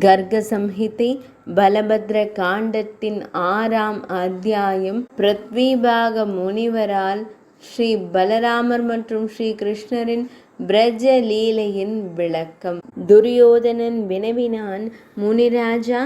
கர்க சம்ஹிதை பலபத்ர காண்டத்தின் 6ஆம் அத்தியாயம். பிருத்விபாக முனிவரால் ஸ்ரீ பலராமர் மற்றும் ஸ்ரீ கிருஷ்ணரின் பிரஜ லீலையின் விளக்கம். துரியோதனன் வினவினான், முனிராஜா,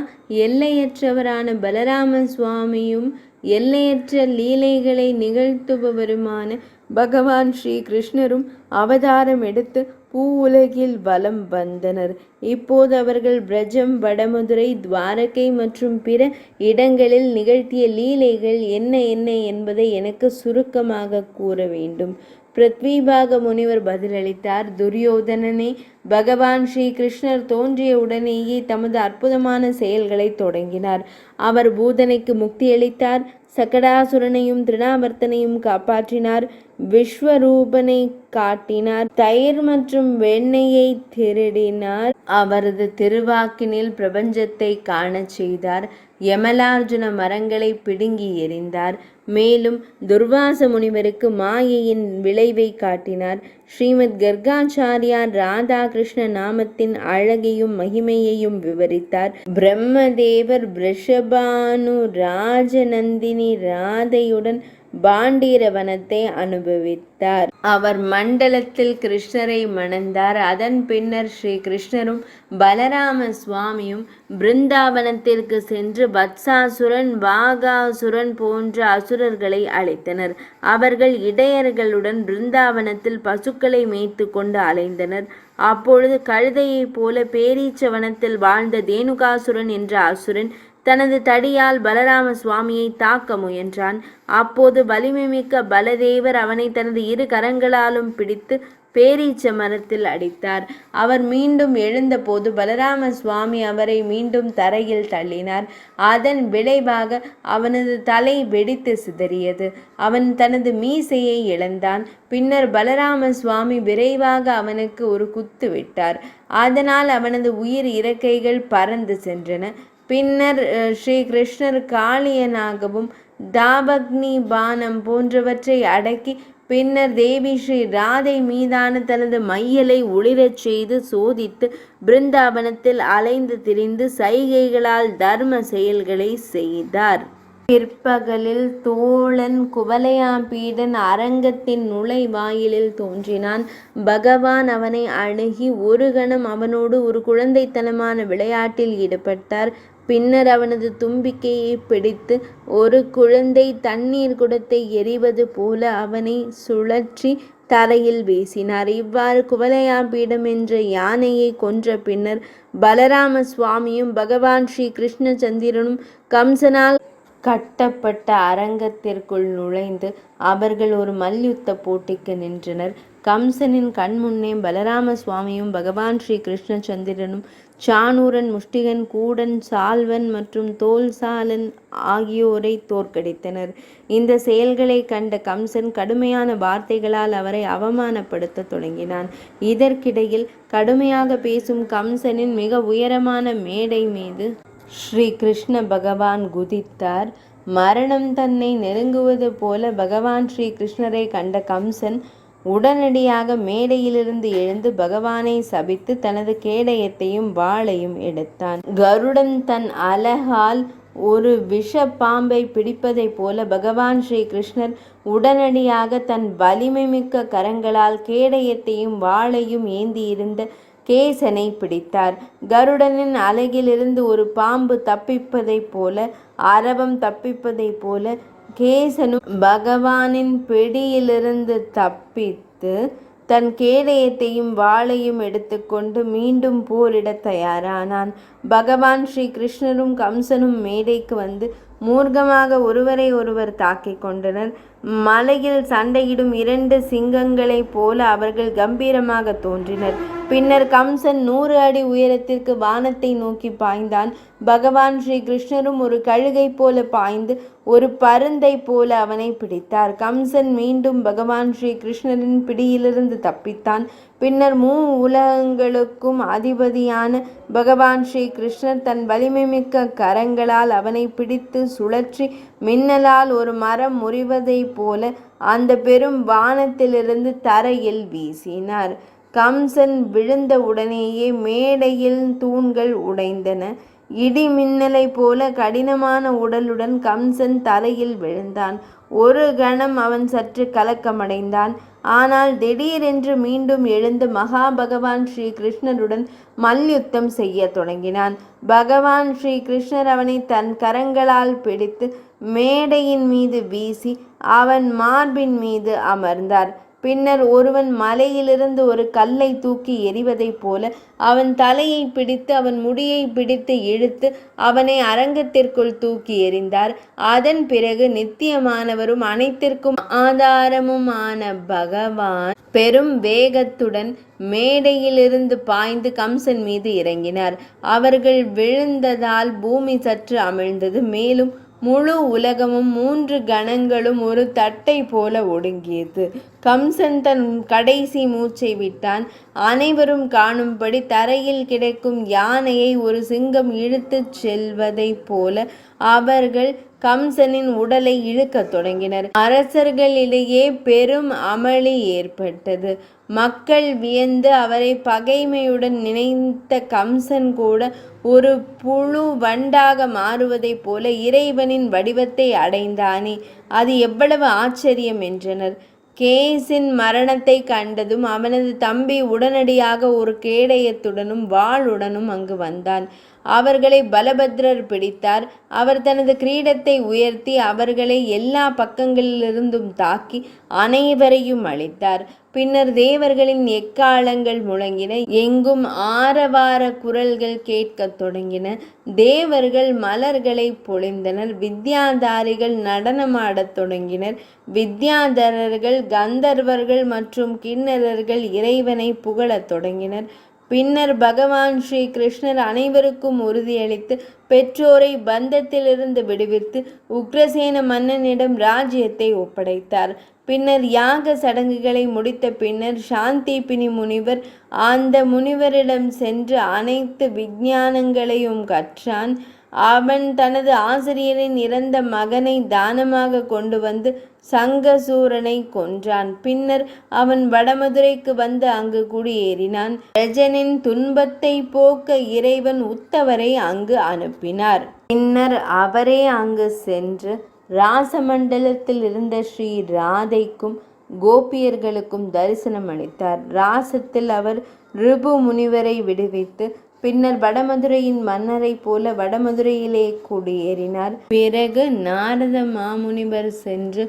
எல்லையற்றவரான பலராம சுவாமியும் எல்லையற்ற லீலைகளை நிகழ்த்துபவருமான பகவான் ஸ்ரீ கிருஷ்ணரும் அவதாரம் எடுத்து பூவுலகில் வலம் வந்தனர். இப்போது அவர்கள் பிரஜம், வடமதுரை, துவாரகை மற்றும் பிற இடங்களில் நிகழ்த்திய லீலைகள் என்ன என்ன என்பதை எனக்கு சுருக்கமாக கூற வேண்டும். பிருத்விபாக முனிவர் பதிலளித்தார், துரியோதனனே, பகவான் ஸ்ரீ கிருஷ்ணர் தோன்றிய உடனேயே தமது அற்புதமான செயல்களை தொடங்கினார். அவர் பூதனைக்கு முக்தியளித்தார், சகடாசுரனையும் திருணாவர்த்தனையும் காப்பாற்றினார், விஸ்வரூபனை காட்டினார், தயிர் மற்றும் வெண்ணெயை திருடினார், அவரது திருவாக்கினில் பிரபஞ்சத்தை காணச் செய்தார், யமலார்ஜுன மரங்களை பிடுங்கி எறிந்தார், மேலும் துர்வாச முனிவருக்கு மாயையின் விளைவை காட்டினார். ஸ்ரீமத் கர்காச்சாரியார் ராதாகிருஷ்ண நாமத்தின் அழகையும் மகிமையையும் விவரித்தார். பிரம்மதேவர் ரிஷபானு ராஜநந்தினி ராதையுடன் பாண்டீரவனத்தை அனுபவித்தார். அவர் மண்டலத்தில் கிருஷ்ணரை மணந்தார். அதன் பின்னர் ஸ்ரீ கிருஷ்ணரும் பலராம சுவாமியும் பிருந்தாவனத்திற்கு சென்று வத்சாசுரன், வாகாசுரன் போன்ற அசுரர்களை அழைத்தனர். அவர்கள் இடையர்களுடன் பிருந்தாவனத்தில் பசுக்களை மேய்த்து கொண்டு அலைந்தனர். அப்பொழுது கழுதையைப் போல பேரீச்சவனத்தில் வாழ்ந்த தேனுகாசுரன் என்ற அசுரன் தனது தடியால் பலராம சுவாமியை தாக்க முயன்றான். அப்போது வலிமைமிக்க பலதேவர் அவனை தனது 2 கரங்களாலும் பிடித்து பேரீச்ச மரத்தில் அடித்தார். அவர் மீண்டும் எழுந்தபோது பலராம சுவாமி அவரை மீண்டும் தரையில் தள்ளினார். அதன் விளைவாக அவனது தலை வெடித்து சிதறியது. அவன் தனது மீசையை இழந்தான். பின்னர் பலராம சுவாமி விரைவாக அவனுக்கு ஒரு குத்து விட்டார். அதனால் அவனது உயிர் இறக்கைகள் பறந்து சென்றன. பின்னர் ஸ்ரீ கிருஷ்ணர் காளியனாகவும் தாபக்னி பானம் போன்றவற்றை அடக்கி பின்னர் தேவி ஸ்ரீ ராதை மீதான தனது மையலை ஒளிரச் செய்து சோதித்து பிருந்தாவனத்தில் அலைந்து திரிந்து சைகைகளால் தர்ம செயல்களை செய்தார். பிற்பகலில் தோழன் குவலயாபீடன் அரங்கத்தின் நுழைவாயிலில் தோன்றினான். பகவான் அவனை அணுகி ஒரு கணம் அவனோடு ஒரு குழந்தைத்தனமான விளையாட்டில் ஈடுபட்டார். பின்னர் அவனது தும்பிக்கையை பிடித்து ஒரு குழந்தை தண்ணீர் குடத்தை எறிவது போல அவனை சுழற்றி தரையில் வீசினார். இவ்வாறு குவலயாபீடம் என்ற யானையை கொன்ற பின்னர் பலராம சுவாமியும் பகவான் ஸ்ரீ கிருஷ்ணச்சந்திரனும் கம்சனால் கட்டப்பட்ட அரங்கத்திற்குள் நுழைந்து அவர்கள் ஒரு மல்யுத்த போட்டிக்கு நின்றனர். கம்சனின் கண்முன்னே பலராம சுவாமியும் பகவான் ஸ்ரீ கிருஷ்ணச்சந்திரனும் சாணூரன், முஷ்டிகன், கூடன், சால்வன் மற்றும் தோல்சாலன் ஆகியோரை தோற்கடித்தனர். இந்த செயல்களை கண்ட கம்சன் கடுமையான வார்த்தைகளால் அவரை அவமானப்படுத்த தொடங்கினான். இதற்கிடையில் கடுமையாக பேசும் கம்சனின் மிக உயரமான மேடை மீது ஸ்ரீ கிருஷ்ண பகவான் குதித்தார். மரணம் தன்னை நெருங்குவது போல பகவான் ஸ்ரீ கிருஷ்ணரை கண்ட கம்சன் உடனடியாக மேடையிலிருந்து எழுந்து பகவானை சபித்து தனது கேடயத்தையும் வாளையும் எடுத்தான். கருடன் தன் அலகால் ஒரு விஷ பாம்பை பிடிப்பதை போல பகவான் ஸ்ரீ கிருஷ்ணர் உடனடியாக தன் வலிமைமிக்க கரங்களால் கேடயத்தையும் வாளையும் ஏந்தியிருந்த கேசனை பிடித்தார். கருடனின் அலகிலிருந்து ஒரு பாம்பு தப்பிப்பதைப் போல, அரவம் தப்பிப்பதைப் போல கேசனும் பகவானின் பிடியிலிருந்து தப்பித்து தன் கேடயத்தையும் வாளையும் எடுத்துக்கொண்டு மீண்டும் போரிட தயாரானான். பகவான் ஸ்ரீ கிருஷ்ணரும் கம்சனும் மேடைக்கு வந்து மூர்க்கமாக ஒருவரை ஒருவர் தாக்கிக் கொண்டனர். மலையில் சண்டையிடும் 2 சிங்கங்களைப் போல அவர்கள் கம்பீரமாக தோன்றினர். பின்னர் கம்சன் 100 அடி உயரத்திற்கு வானத்தை நோக்கி பாய்ந்தான். பகவான் ஸ்ரீ கிருஷ்ணரும் ஒரு கழுகை போல பாய்ந்து ஒரு பருந்தை போல அவனை பிடித்தார். கம்சன் மீண்டும் பகவான் ஸ்ரீ கிருஷ்ணரின் பிடியிலிருந்து தப்பித்தான். பின்னர் உலகங்களுக்கும் அதிபதியான பகவான் ஸ்ரீ கிருஷ்ணர் தன் வலிமைமிக்க கரங்களால் அவனை பிடித்து சுழற்றி மின்னலால் ஒரு மரம் முறிவதைப் போல அந்த பெரும் வானத்திலிருந்து தரையில் வீசினார். கம்சன் விழுந்த உடனேயே மேடையில் தூண்கள் உடைந்தன. இடி மின்னலை போல கடினமான உடலுடன் கம்சன் தரையில் விழுந்தான். ஒரு கணம் அவன் சற்று கலக்கமடைந்தான். ஆனால் திடீரென்று மீண்டும் எழுந்து மகாபகவான் ஸ்ரீ கிருஷ்ணருடன் மல்யுத்தம் செய்ய தொடங்கினான். பகவான் ஸ்ரீ கிருஷ்ணர் அவனை தன் கரங்களால் பிடித்து மேடையின் மீது வீசி அவன் மார்பின் மீது அமர்ந்தார். பின்னர் ஒருவன் மலையிலிருந்து ஒரு கல்லை தூக்கி எறிவதைப் போல அவன் தலையை பிடித்து அவன் முடியை பிடித்து இழுத்து அவனை அரங்கத்திற்குள் தூக்கி எறிந்தார். அதன் பிறகு நித்தியமானவரும் அனைத்திற்கும் ஆதாரமுமான பகவான் பெரும் வேகத்துடன் மேடையிலிருந்து பாய்ந்து கம்சன் மீது இறங்கினார். அவர்கள் விழுந்ததால் பூமி சற்று அமிழ்ந்தது. மேலும் முழு உலகமும் 3 கணங்களும் ஒரு தட்டை போல ஒடுங்கியது. கம்சன் தன் கடைசி மூச்சை விட்டான். அனைவரும் காணும்படி தரையில் கிடக்கும் யானையை ஒரு சிங்கம் இழுத்துச் செல்வதைப் போல அவர்கள் கம்சனின் உடலை இழுக்கத் தொடங்கினர். அரசர்களிடையே பெரும் அமளி ஏற்பட்டது. மக்கள் வியந்து அவரை பகைமையுடன் நினைத்த கம்சன் கூட ஒரு புழு வண்டாக மாறுவதைப் போல இறைவனின் வடிவத்தை அடைந்தானே, அது எவ்வளவு ஆச்சரியம் என்றனர். கேசின் மரணத்தை கண்டதும் அவனது தம்பி உடனடியாக ஒரு கேடயத்துடனும் வாளுடனும் அங்கு வந்தான். அவர்களை பலபத்ரர் பிடித்தார். அவர் தனது கிரீடத்தை உயர்த்தி அவர்களை எல்லா பக்கங்களிலிருந்தும் தாக்கி அனைவரையும் அழித்தார். பின்னர் தேவர்களின் எக்காளங்கள் முழங்கின. எங்கும் ஆரவார குரல்கள் கேட்கத் தொடங்கின. தேவர்கள் மலர்களை பொழிந்தனர். வித்யாதாரிகள் நடனமாடத் தொடங்கினர். வித்யாதரர்கள், கந்தர்வர்கள் மற்றும் கிண்ணறர்கள் இறைவனை புகழத் தொடங்கினர். பின்னர் பகவான் ஸ்ரீ கிருஷ்ணர் அனைவருக்கும் உறுதியளித்து பெற்றோரை பந்தத்திலிருந்து விடுவித்து உக்ரசேன மன்னனிடம் ராஜ்யத்தை ஒப்படைத்தார். பின்னர் யாக சடங்குகளை முடித்த பின்னர் சாந்திபினி முனிவர் அந்த முனிவரிடம் சென்று அனைத்து விஞ்ஞானங்களையும் கற்றான். அவன் தனது ஆசிரியரின் இறந்த மகனை தானமாக கொண்டு வந்து சங்கசூரனை கொன்றான். பின்னர் அவன் வடமதுரைக்கு வந்து அங்கு குடியேறினான். பிரஜனின் துன்பத்தை போக்க இறைவன் உத்தவரை அங்கு அனுப்பினார். பின்னர் அவரே அங்கு சென்று ராசமண்டலத்தில் இருந்த ஸ்ரீ ராதைக்கும் கோபியர்களுக்கும் தரிசனம் அளித்தார். ராசத்தில் அவர் ரிபு முனிவரை விடுவித்து பின்னர் வடமதுரையின் மன்னரை போல வடமதுரையிலே குடியேறினார். பிறகு நாரத மாமுனிவர் சென்று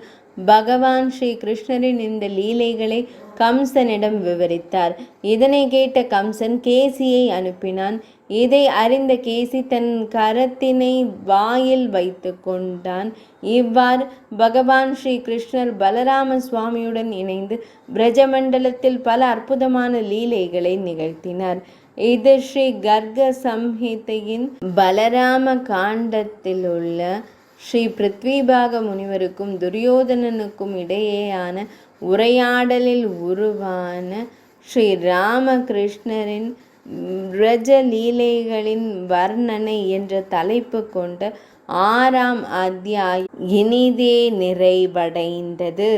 பகவான் ஸ்ரீ கிருஷ்ணரின் இந்த லீலைகளை கம்சனிடம் விவரித்தார். இதனை கேட்ட கம்சன் கேசியை அனுப்பினான். இதை அறிந்த கேசி தன் கரத்தினை வாயில் வைத்து கொண்டான். இவ்வாறு பகவான் ஸ்ரீ கிருஷ்ணர் பலராம சுவாமியுடன் இணைந்து பிரஜமண்டலத்தில் பல அற்புதமான லீலைகளை நிகழ்த்தினார். இது ஸ்ரீ கர்க சம்ஹிதையின் பலராம காண்டத்தில் உள்ள ஸ்ரீ பிருத்விபாக முனிவருக்கும் துரியோதனனுக்கும் இடையேயான உரையாடலில் உருவான ஸ்ரீ ராமகிருஷ்ணரின் பிரஜ லீலைகளின் வர்ணனை என்ற தலைப்பு கொண்ட 6ஆம் அத்தியாயம் இனிதே நிறைவடைந்தது.